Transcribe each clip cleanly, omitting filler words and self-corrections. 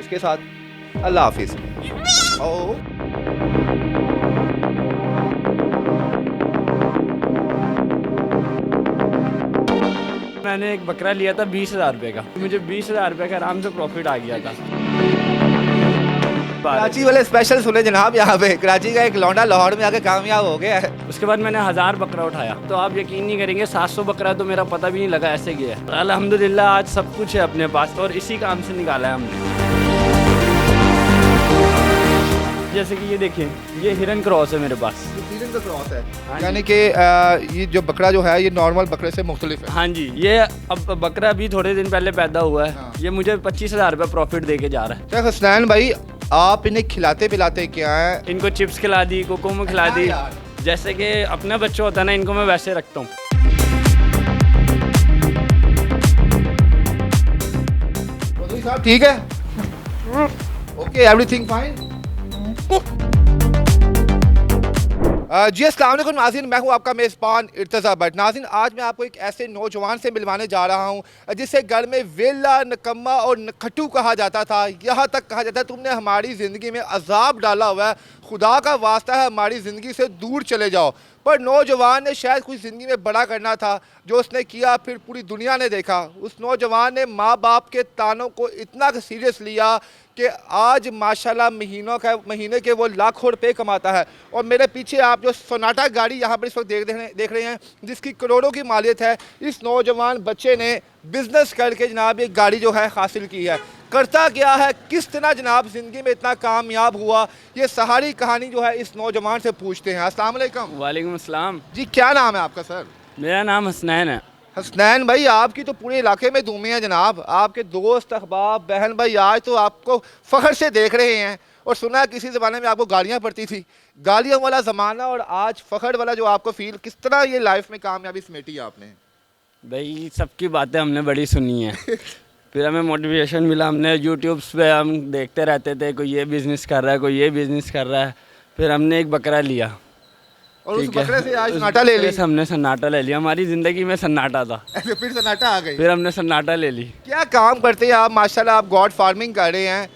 इसके साथ अल्लाह हाफिज़। ओ मैंने एक बकरा लिया था 20,000 रुपये का। मुझे 20,000 रुपये का आराम से प्रॉफिट आ गया था। कराची वाले स्पेशल सुने जनाब, यहाँ पे कराची का एक लौंडा लाहौर में आके कामयाब हो गया है। उसके बाद मैंने 1000 बकरा उठाया, तो आप यकीन नहीं करेंगे 700 बकरा तो मेरा पता भी नहीं लगा, ऐसे गया है। अल्हम्दुलिल्लाह आज सब कुछ है अपने पास और इसी काम से निकाला है हमने। जैसे कि ये देखिए, ये हिरन क्रॉस है मेरे पास। सीजन का क्रॉस है, हाँ यानी कि ये जो बकरा जो है ये नॉर्मल बकरे से मुख्तलिफ है। हाँ जी, ये अब बकरा अभी थोड़े दिन पहले पैदा हुआ है। हाँ। ये मुझे 25,000 रुपये प्रॉफिट दे के जा रहा है। शेख हसनैन भाई, आप इन्हें खिलाते पिलाते क्या हैं? इनको चिप्स खिला दी, कोकोमो खिला दी। हाँ यार। जैसे कि अपना बच्चा होता है ना, इनको मैं वैसे रखता हूँ। चौधरी साहब ठीक है? Okay, everything fine? जी अस्सलाम वालेकुम नाज़रीन, मैं हूं आपका मेज़बान इर्तज़ा भट्ट। नाज़रीन, आज मैं आपको एक ऐसे नौजवान से मिलवाने जा रहा हूं जिसे घर में वेला, नकम्मा और नखट्टू कहा जाता था। यहाँ तक कहा जाता है तुमने हमारी ज़िंदगी में अजाब डाला हुआ है, खुदा का वास्ता है हमारी ज़िंदगी से दूर चले जाओ। पर नौजवान ने शायद कुछ ज़िंदगी में बड़ा करना था, जो उसने किया फिर पूरी दुनिया ने देखा। उस नौजवान ने माँ बाप के तानों को इतना सीरियस लिया कि आज माशाल्लाह महीने के वो लाखों रुपए कमाता है। और मेरे पीछे आप जो सोनाटा गाड़ी यहाँ पर इस वक्त देख रहे हैं, जिसकी करोड़ों की मालियत है, इस नौजवान बच्चे ने बिज़नेस करके जनाब ये गाड़ी जो है हासिल की है। करता क्या है, किस तरह जनाब ज़िंदगी में इतना कामयाब हुआ, ये सारी कहानी जो है इस नौजवान से पूछते हैं। अस्सलाम वालेकुम। वालेकुम अस्सलाम। जी क्या नाम है आपका सर? मेरा नाम हसनैन है। हसनैन भाई, आपकी तो पूरे इलाके में धूम है जनाब। आपके दोस्त, अहबाब, बहन भाई आज तो आपको फ़ख्र से देख रहे हैं। और सुना है किसी ज़माने में आपको गालियाँ पड़ती थी, गालियों वाला ज़माना और आज फ़ख्र वाला जो आपको फील, किस तरह ये लाइफ में कामयाबी समेटी आपने? भाई सबकी बातें हमने बड़ी सुनी है। फिर हमें मोटिवेशन मिला, हमने यूट्यूब्स पे हम देखते रहते थे, कोई ये बिज़नेस कर रहा है, कोई ये बिज़नेस कर रहा है। फिर हमने एक बकरा लिया और उस ठीक है। बकरे से आज उस सन्नाटा ले बकरे ली। से हमने सन्नाटा ले लिया। हमारी ज़िंदगी में सन्नाटा था, फिर सन्नाटा आ गई। फिर हमने सन्नाटा ले ली। क्या काम करते हैं आप? माशाल्लाह आप गॉड फार्मिंग कर रहे हैं।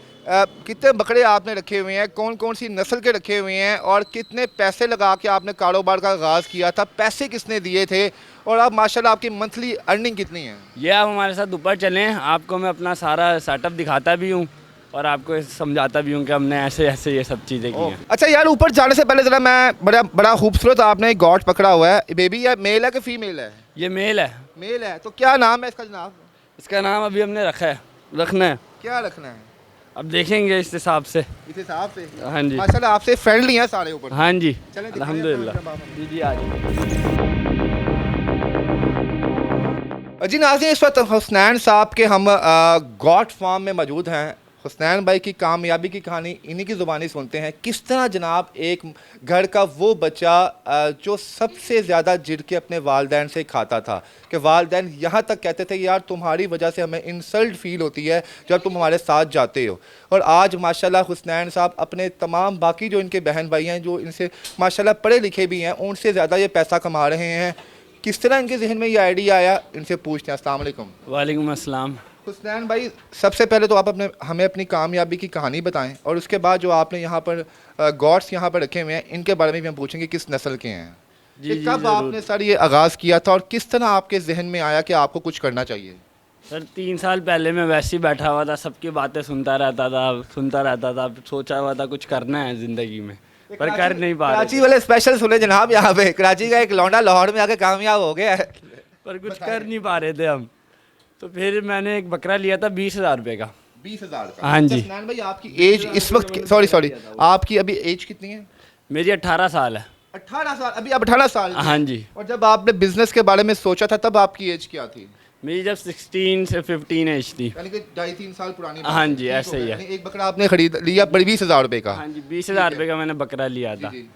कितने बकरे आपने रखे हुए हैं, कौन कौन सी नस्ल के रखे हुए हैं, और कितने पैसे लगा के आपने कारोबार का आगाज़ किया था? पैसे किसने दिए थे? और आप माशाल्लाह आपकी मंथली अर्निंग कितनी है? ये आप हमारे साथ ऊपर चलें, आपको मैं अपना सारा सेटअप दिखाता भी हूँ और आपको समझाता भी हूँ कि हमने ऐसे ऐसे ये सब चीज़ें की हैं। अच्छा यार, ऊपर जाने से पहले ज़रा मैं बड़ा खूबसूरत आपने गॉड पकड़ा हुआ है। बेबी है, मेल है कि फीमेल है? ये मेल है। मेल है, तो क्या नाम है इसका जनाब? इसका नाम अभी हमने रखना है। क्या रखना है? अब देखेंगे इस हिसाब से। इस हिसाब से? हाँ जी, माशाल्लाह आपसे फ्रेंडली हैं सारे ऊपर। हाँ जी, चलें दिखाएं अल्हम्दुलिल्लाह। अपना बाबा। जी जी, आ जाइए। जी नाज़रीन, इस वक्त हुसनैन साहब के हम गॉड फार्म में मौजूद हैं। हुसनैन भाई की कामयाबी की कहानी इन्हीं की ज़ुबानी सुनते हैं। किस तरह जनाब एक घर का वो बच्चा जो सबसे ज़्यादा जिद के अपने वालदैन से खाता था, कि वालदैन यहाँ तक कहते थे यार तुम्हारी वजह से हमें इंसल्ट फील होती है जब तुम हमारे साथ जाते हो। और आज माशाल्लाह हुसनैन साहब अपने तमाम बाकी जो इनके बहन भाई हैं, जो इनसे माशाल्लाह पढ़े लिखे भी हैं, उनसे ज़्यादा ये पैसा कमा रहे हैं। किस तरह इनके जहन में ये आइडिया आया, इनसे पूछते हैं। अस्सलाम वालेकुम। वालेकुम अस्सलाम। हुसनैन भाई, सबसे पहले तो आप हमें अपनी कामयाबी की कहानी बताएं, और उसके बाद जो आपने यहाँ पर गॉड्स यहाँ पर रखे हुए हैं, इनके बारे में भी हम पूछेंगे किस नस्ल के हैं। जी कि जी, कब ज़रूर। आपने सर ये आगाज़ किया था और किस तरह आपके जहन में आया कि आपको कुछ करना चाहिए? सर 3 साल पहले मैं वैसे ही बैठा हुआ था, सबकी बातें सुनता रहता था, सोचा हुआ था कुछ करना है ज़िंदगी में, पर कर नहीं पा कराची रहे, वाले स्पेशल सुने जनाब, यहाँ पे कराची का एक लौंडा लाहौर में आके कामयाब हो गया है। पर कुछ कर नहीं पा रहे थे हम। तो फिर मैंने एक बकरा लिया था 20,000 रुपये का। 20,000 का? हाँ जी। हुसनैन भाई, आपकी एज इस वक्त, सॉरी आपकी अभी एज कितनी है? मेरी 18 साल है। 18 साल? अभी आप 18 साल के? हाँ जी। और जब आपने बिजनेस के बारे में सोचा था तब आपकी एज क्या थी? मेरी जब 16 से 15 एज थी। यानी कि 2.5-3 साल पुरानी बात हाँ है। जी, ठीक ऐसे हो ही गया। है। यानी एक बकरा आपने खरीद लिया 20,000 रुपए का? हाँ जी, 20,000 रुपये का मैंने बकरा लिया था। जी।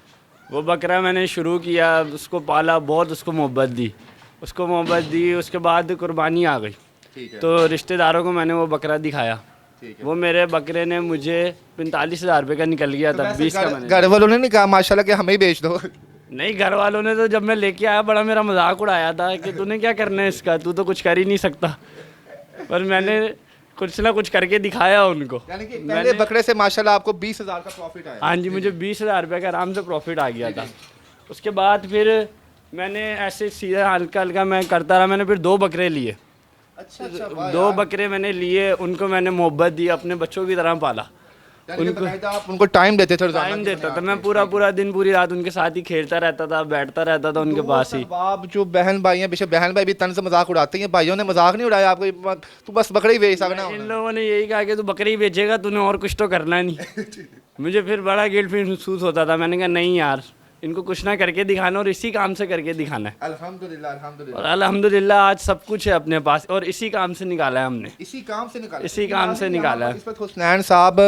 वो बकरा मैंने शुरू किया, उसको पाला, बहुत उसको मोहब्बत दी, उसके बाद कुर्बानी आ गई। ठीक है। तो रिश्तेदारों को मैंने वो बकरा दिखाया, ठीक है। वो मेरे बकरे ने मुझे 45,000 रुपये का निकल गया तो था। वैसे 20 का मैंने घर वालों ने नहीं कहा माशाल्लाह कि हमें ही बेच दो? नहीं, घर वालों ने तो जब मैं लेके आया बड़ा मेरा मजाक उड़ाया था कि तूने क्या करना है इसका, तू तो कुछ कर ही नहीं सकता। पर मैंने कुछ ना कुछ करके दिखाया उनको। यानी कि पहले बकरे से माशाल्लाह आपको 20,000 का प्रॉफिट आया। हाँ जी, मुझे 20,000 रुपये का आराम से प्रॉफिट आ गया था। उसके बाद फिर मैंने ऐसे सीधा हल्का हल्का मैं करता रहा। मैंने फिर 2 बकरे लिए। अच्छा अच्छा, वाह 2 यार। बकरे मैंने लिए, उनको मैंने मोहब्बत दी, अपने बच्चों की तरह पाला। यानी कि बाकायदा आप उनको टाइम देते थे रोजाना टाइम की देता था बुनियाद मैं, पे। पूरा पूरा दिन पूरी रात उनके साथ ही खेलता रहता था, बैठता रहता था उनके पास ही। आप जो बहन भाई हैं, बेशक बहन भाई भी तन से मजाक उड़ाते हैं, भाइयों ने मजाक नहीं उड़ाया आपको, तू बस बकरे ही बेच सकना। इन लोगों ने यही कहा कि तू बकरी बेचेगा, तूने और कुछ तो करना नहीं। मुझे फिर बड़ा गिल्ट महसूस होता था। मैंने कहा नहीं यार, इनको कुछ ना करके दिखाना और इसी काम से करके दिखाना है। अल्हम्दुलिल्लाह अल्हम्दुलिल्लाह। और अल्हम्दुलिल्लाह आज सब कुछ है अपने पास और इसी काम से निकाला है हमने। इसी काम से निकाला, इसी काम से निकाला है। इस वक्त हुसनैन साहब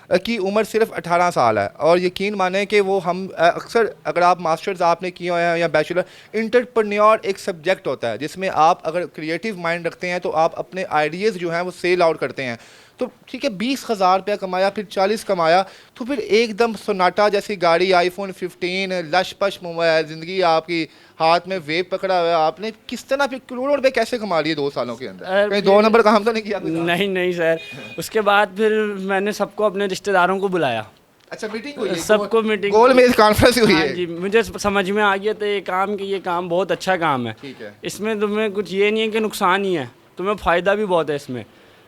की उम्र सिर्फ 18 साल है और यकीन माने कि वो हम अक्सर अगर आप मास्टर्स आपने किए हुए हैं या बैचलर, इंटरप्रेन्योर एक सब्जेक्ट होता है जिसमें आप अगर क्रिएटिव माइंड रखते हैं तो आप अपने आइडियाज़ जो हैं वो सेल आउट करते हैं। तो ठीक है, 20,000 रुपया कमाया, फिर 40 कमाया, तो फिर एकदम सोनाटा जैसी गाड़ी, आईफोन 15, लश पश मोबाइल, ज़िंदगी आपकी हाथ में वेब पकड़ा हुआ है, आपने किस तरह फिर करोड़ों रुपए कैसे कमा लिए 2 सालों के अंदर? कहीं 2 नंबर काम तो नहीं किया आपने? नहीं नहीं सर। उसके बाद फिर मैंने सबको, अपने रिश्तेदारों को बुलाया। अच्छा, मीटिंग हुई है? सबको मीटिंग, गोल मेज कॉन्फ्रेंस हुई हाँ है? जी, मुझे समझ में आ गया था ये काम कि ये काम बहुत अच्छा काम है। ठीक है। इसमें तुम्हें कुछ ये नहीं है कि नुकसान ही है, तुम्हें फ़ायदा भी बहुत है इसमें।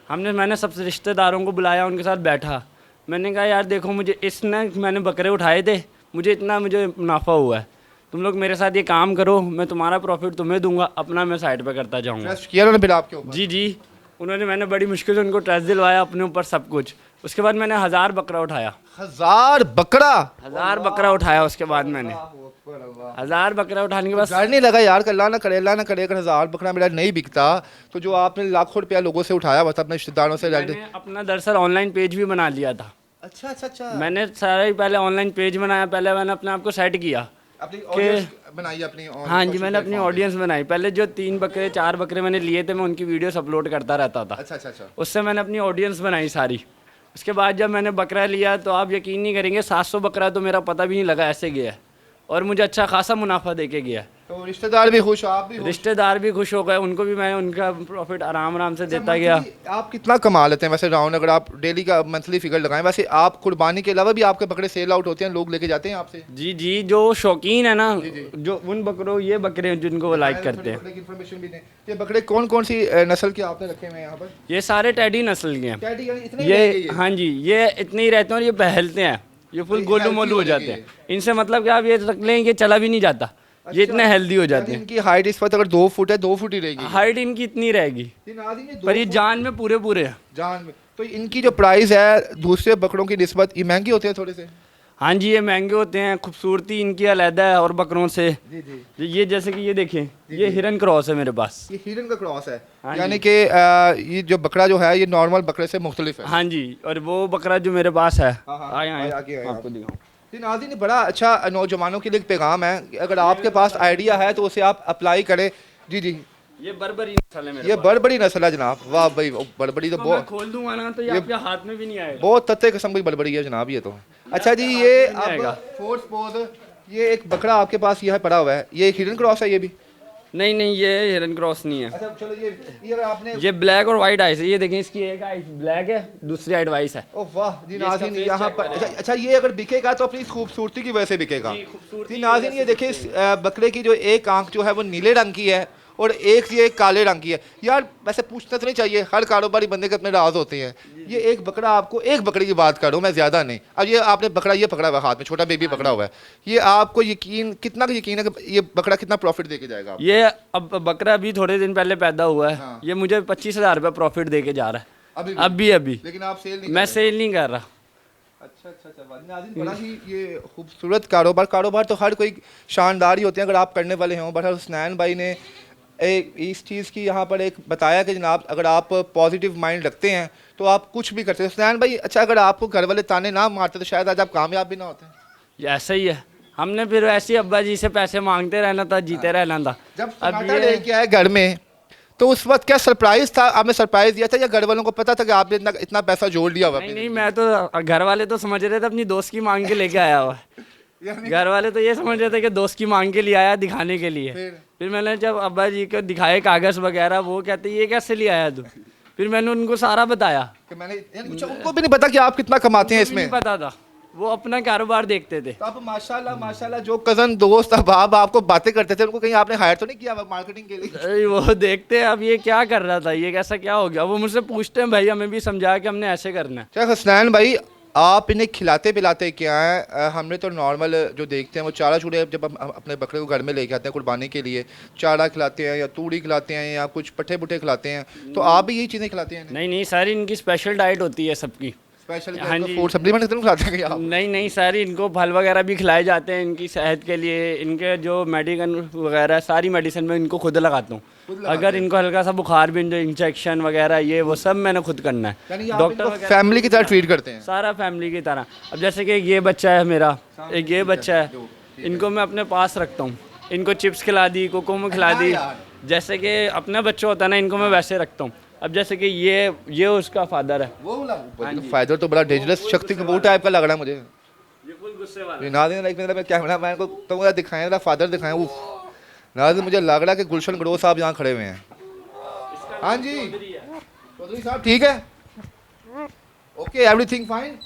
मैंने सब रिश्तेदारों को बुलाया, उनके साथ बैठा। मैंने कहा यार देखो, मुझे मैंने बकरे उठाए थे, मुझे मुनाफा हुआ है, तुम लोग मेरे साथ ये काम करो, मैं तुम्हारा प्रॉफिट तुम्हें दूंगा, अपना मैं साइड पे करता जाऊंगा। ट्रस्ट किया उन्होंने फिर आपके ऊपर? जी जी, मैंने बड़ी मुश्किल से उनको ट्रस्ट दिलवाया अपने ऊपर सब कुछ। उसके बाद मैंने 1000 बकरा उठाया। 1000 बकरा? 1000 बकरा उठाया। उसके बाद मैंने 1000 बकरा उठाने के बाद डर नहीं लगा यार, अल्लाह ना करे अगर 1000 बकरा मेरा नहीं बिकता तो जो आपने लाखों रुपया लोगों से उठाया हुआ था अपने रिश्तेदारों से? मैंने अपना दरअसल ऑनलाइन पेज भी बना लिया था। अच्छा अच्छा अच्छा, मैंने सारा ही पहले ऑनलाइन पेज बनाया। पहले मैंने अपने आप को सेट किया। अपनी ऑडियंस बनाई अपनी? हाँ जी, मैंने अपनी ऑडियंस बनाई। पहले जो 3 बकरे 4 बकरे मैंने लिए थे, मैं उनकी वीडियोस अपलोड करता रहता था। अच्छा अच्छा अच्छा। उससे मैंने अपनी ऑडियंस बनाई सारी। उसके बाद जब मैंने बकरा लिया तो आप यकीन नहीं करेंगे, 700 बकरा तो मेरा पता भी नहीं लगा ऐसे गया है और मुझे अच्छा खासा मुनाफा दे के गया। तो रिश्तेदार भी खुश, आप भी खुश? रिश्तेदार भी खुश हो गए, उनको भी मैं उनका प्रॉफिट आराम से देता गया। आप कितना कमा लेते हैं वैसे राउंड, अगर आप डेली का मंथली फिगर लगाएं? वैसे आप कुर्बानी के अलावा भी आपके बकरे सेल आउट होते हैं, लोग लेके जाते हैं आपसे? जी जी, जो शौकीन है ना, जो उन बकरों, ये बकरे हैं जिनको वो लाइक करते हैं। इन्फॉर्मेशन भी दें, ये बकरे कौन कौन सी नस्ल के आपने रखे हुए हैं यहाँ पर? ये सारे टैडी नस्ल के हैं। टैडी यानी इतने ही ये रहेंगे ये? हाँ जी, ये इतने ही रहते हैं और ये पहलते हैं, ये फुल ये गोलू healthy मोलू हो हो जाते जाएंगे हैं। इनसे मतलब कि आप ये रख लें कि चला भी नहीं जाता, ये इतने हेल्दी हो जाते यानी हैं। इनकी हाइट इस वक्त अगर 2 फुट है, 2 फुट ही रहेगी? हाइट इनकी इतनी रहेगी, ये नाज़रीन, ये 2 पर ये फुट जान में पूरे पूरे हैं। जान में। तो इनकी जो प्राइस है दूसरे बकरों की निस्बत ये महंगी होती है थोड़े से? हाँ जी, ये महंगे होते हैं, खूबसूरती इनकी अलहदा है और बकरों से। जी जी। ये जैसे कि ये देखें, ये हिरन क्रॉस है मेरे पास। ये हिरन का क्रॉस है? हाँ यानी कि ये जो बकरा जो है ये नॉर्मल बकरे से मुख्तलिफ है? हाँ जी, और वो बकरा जो मेरे पास है, हाँ, हाँ, आए आए आगे आए आपको दिखाऊं। जी नाज़रीन, बड़ा अच्छा नौजवानों के लिए एक पैगाम है कि अगर आपके पास आइडिया है तो उसे आप अप्लाई करें। जी जी, ये बर्बरी नस्ल है मेरे ये पास। बड़बड़ी नस्ल है जनाब। वाह भाई, बड़बड़ी तो इसको मैं बहुत खोल दूंगा ना तो ये आपके हाथ में भी नहीं आएगा। बहुत तत्ते किस्म की बड़बड़ी है जनाब ये तो। अच्छा जी, ये नहीं आएगा। अब फोर्स पोज, ये एक बकरा आपके पास यह पड़ा हुआ है, ये एक हिरन क्रॉस है ये भी? नहीं नहीं, ये हिरन क्रॉस नहीं है। अच्छा चलो, ये अगर आपने, ये ब्लैक और वाइट आइस है। ये देखें, इसकी एक आई ब्लैक है, दूसरी आई वाइट है। ओह वाह जी इसका नाज़रीन, face यहाँ check पर करें। अच्छा ये अगर बिकेगा तो अपनी खूबसूरती की वजह से बिकेगा? जी, खूबसूरती जी की नाज़रीन, वजह ये से देखिए इस बकरे की जो एक आंख जो है वो नीले रंग की है और एक ये काले रंग की है। यार वैसे पूछना तो नहीं चाहिए, हर कारोबारी बंदे के अपने राज होते हैं। ये एक बकरा, आपको एक बकरे की बात कर रहा हूँ मैं, ज़्यादा नहीं। अब ये आपने बकरा ये पकड़ा हुआ है हाथ में, छोटा बेबी पकड़ा हुआ है, ये आपको यकीन कितना का यकीन है कि ये बकरा कितना प्रॉफिट देके जाएगा आपको? ये अब बकरा अभी थोड़े दिन पहले पैदा हुआ है। हाँ। ये मुझे 25,000 रुपये प्रॉफिट दे के जा रहा है अभी अभी। लेकिन आप सेल नहीं मैं कर रहे? सेल नहीं कर रहा। अच्छा अच्छा अच्छा, नाज़रीन बड़ा ही ये खूबसूरत कारोबार तो हर कोई शानदार ही होते हैं अगर आप करने वाले हों। बट हुसनैन भाई ने एक इस चीज़ की यहाँ पर एक बताया कि जनाब अगर आप पॉजिटिव माइंड रखते हैं तो आप कुछ भी करते हैं। हुसनैन भाई, अच्छा अगर आपको घर वाले ताने ना मारते तो शायद आज आप कामयाब भी ना होते? ये ऐसा ही है, हमने फिर ऐसे ही अब्बा जी से पैसे मांगते रहना था, जीते रहना था। जब अब सन्नाटा ये लेके आए घर में तो उस वक्त क्या सरप्राइज था? आपने सरप्राइज दिया था या घर वालों को पता था कि आपने इतना पैसा जोड़ लिया हुआ? नहीं नहीं, मैं तो, घर वाले तो समझ रहे थे अपनी दोस्त की मांग के लेके आया हुआ है। घर वाले तो ये समझ रहे थे कि दोस्त की मांग के लिए आया, दिखाने के लिए। फिर मैंने जब अब्बा जी को दिखाए कागज़ वगैरह, वो कहते ये कैसे ले आया तू? फिर मैंने उनको सारा बताया। कि मैंने यानी कुछ उनको भी नहीं पता कि आप कितना कमाते हैं मुझे इसमें। नहीं पता था, वो अपना कारोबार देखते थे। तो आप माशाल्लाह माशाल्लाह जो कजन दोस्त अहबाब आपको बातें करते थे उनको कहीं आपने हायर तो नहीं किया मार्केटिंग के लिए? अरे वो देखते हैं अब ये क्या कर रहा था, ये कैसा क्या हो गया। वो मुझसे पूछते हैं भाई हमें भी समझा कि हमने ऐसे करना है। क्या हसनैन भाई आप इन्हें खिलाते पिलाते क्या हैं? हमने तो नॉर्मल जो देखते हैं वो चारा चूड़े जब हम अपने बकरे को घर में लेके आते हैं कुर्बानी के लिए चारा खिलाते हैं या तूड़ी खिलाते हैं या कुछ पट्ठे पुट्ठे खिलाते हैं, तो आप भी यही चीज़ें खिलाते हैं? नहीं नहीं सर, इनकी स्पेशल डाइट होती है सबकी। स्पेशल हाँ जी। फूड सप्लीमेंट तो नहीं खिलाते हैं क्या आप? नहीं नहीं सर, इनको फल वगैरह भी खिलाए जाते हैं इनकी सेहत के लिए। इनके जो मेडिकल वगैरह सारी मेडिसिन में इनको खुद लगाता हूँ। अगर इनको हल्का सा बुखार भी, जो इंजेक्शन वगैरह ये वो सब मैंने खुद करना है। यानी आप डॉक्टर इनको वगैरह फैमिली की तरह ट्रीट करते हैं? सारा फैमिली की तरह। अब जैसे कि ये बच्चा है मेरा, एक ये बच्चा है, इनको मैं अपने पास रखता हूँ। इनको चिप्स खिला दी, कोकोमो खिला दी, जैसे कि अपना बच्चा होता है ना, इनको मैं वैसे रखता हूँ। अब जैसे कि ये उसका फादर है। वो फादर तो बड़ा डेंजरस शक्ति कपूर टाइप का लग रहा है मुझे। ये फुल गुस्से वाला है। नाज़रीन लाइक मेरा कैमरा मैन को तो मुझे दिखाएं, मेरा फादर दिखाएं। वो नाज़रीन मुझे लग रहा है कि गुलशन गरोह साहब यहाँ खड़े हुए हैं। हाँ जी चौधरी साहब ठीक है, ओके एवरीथिंग फाइन।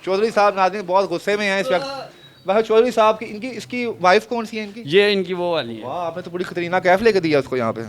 चौधरी साहब नाज़रीन बहुत गुस्से में हैं इस वक्त। वह चौधरी साहब की इनकी इसकी वाइफ कौन सी है इनकी? ये इनकी वो वाली है। वाह आपने तो पूरी कतरीना कैफ लेके दिया उसको यहाँ पे।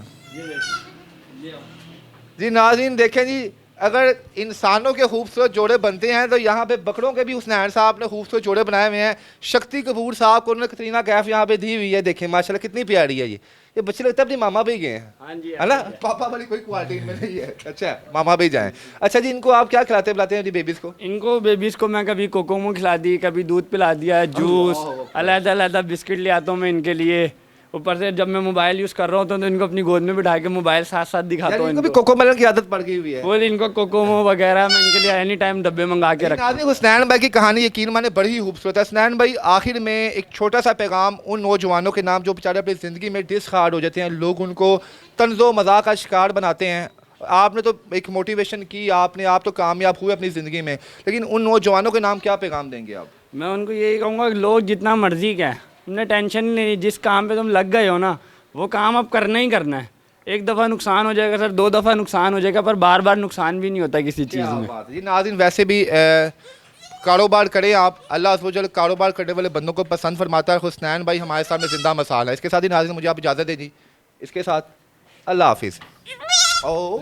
जी नाज़रीन देखें जी, अगर इंसानों के खूबसूरत जोड़े बनते हैं तो यहाँ पे बकरों के भी हुसनैन साहब ने खूबसूरत जोड़े बनाए हुए हैं। शक्ति कपूर साहब को उन्होंने कतरीना कैफ यहाँ पे दी हुई है, देखें माशाल्लाह कितनी प्यारी है ये बच्चे लगता है अपनी मामा भी गए हैं। हाँ जी, है ना, पापा वाली कोई क्वालिटी इनमें नहीं है। अच्छा मामा भी जाएं। अच्छा जी इनको आप क्या खिलाते पिलाते हैं जी बेबीज़ को? इनको बेबीज को मैं कभी कोकोमो खिला दी, कभी दूध पिला दिया, जूस, अलग-अलग बिस्किट ले आता हूँ मैं इनके लिए। ऊपर से जब मैं मोबाइल यूज़ कर रहा होता हूँ तो इनको अपनी गोद में बिठा के मोबाइल साथ साथ दिखाता हूँ। इनको भी इनको कोकोमेलन की आदत पड़ गई हुई है। वो इनको कोकोमो वगैरह मैं इनके लिए एनी टाइम डब्बे मंगा के रखता हूँ। नाज़रीन हुसनैन भाई की कहानी यकीन माने बड़ी ही खूबसूरत है। हुसनैन भाई आखिर में एक छोटा सा पैगाम उन नौजवानों के नाम जो बेचारे अपनी ज़िंदगी में डिसखार हो जाते हैं, लोग उनको तंज़ो मज़ाक का शिकार बनाते हैं। आपने तो एक मोटिवेशन की, आप तो कामयाब हुए अपनी ज़िंदगी में, लेकिन उन नौजवानों के नाम क्या पैगाम देंगे आप? मैं उनको यही कहूँगा कि लोग जितना मर्जी क्या है, तुमने टेंशन नहीं, जिस काम पे तुम लग गए हो ना वो काम अब करना ही करना है। एक दफ़ा नुकसान हो जाएगा सर, 2 दफ़ा नुकसान हो जाएगा, पर बार बार नुकसान भी नहीं होता किसी चीज़ में। बात है जी नाज़रीन, वैसे भी कारोबार करें आप, अल्लाह अज़्ज़ व जल कारोबार करने वाले बंदों को पसंद फरमाता है। हुसनैन भाई हमारे सामने ज़िंदा मिसाल है। इसके साथ ही नाज़रीन मुझे आप इजाज़त दे जी, इसके साथ अल्लाह हाफिज़। ओ